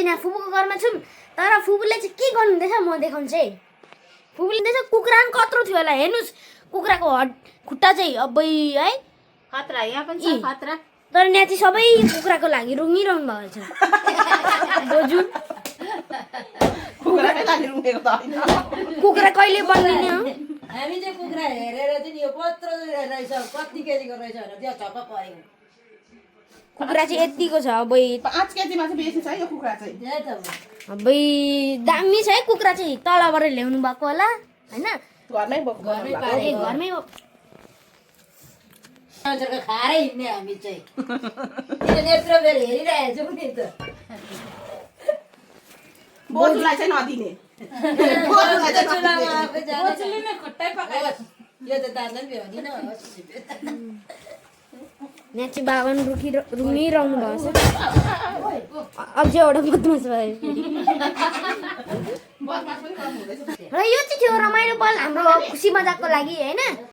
चाहिँ यहाँ फुपूको घरमा छौँ तर फुपूले चाहिँ के गर्नुहुँदैछ म देखाउँछु है फुपूले देख्छ कुखुरा पनि कत्रो थियो होला हेर्नुहोस् कुखुराको खुट्टा चाहिँ अबै है खतरा यहाँ पनि छ खतरा तर यहाँ चाहिँ सबै कुखुराको लागि रुँगिरहनु भएको छ बोजू कुखुरा कहिले बनिने हो हामी चाहिँ कुखुरा हेरेर चाहिँ यो कत्रो रहेछ कति केजीको रहेछ भनेर त्यो छक्क पऱ्यो कुखुरा चाहिँ यतिको छ अबै 5 केजीमा चाहिँ बेसी छ यो कुखुरा चाहिँ त्यही त अबै दामी छ है कुखुरा चाहिँ तलबाट ल्याउनु भएको होला हैन घरमै बोक्नु घरमै ए पालेको घरमै मान्छेको खाएरै हिँड्ने हामी चाहिँ किन यत्रो बेर हेरिरहेको छौँ नि त बोजूलाई चाहिँ नदिने चुलामा आफै जाने खुट्टै पकायो यो त दाँतलाई पनि भ्याउँदिन यहाँ चाहिँ बाबा रुँगिरहनु भएको छ अब चाहिँ एउटा बदमास भयो बदमास पनि गर्नु हुँदैछ र यो चाहिँ थियो रमाइलो पल हाम्रो खुसी मजाकको लागि हैन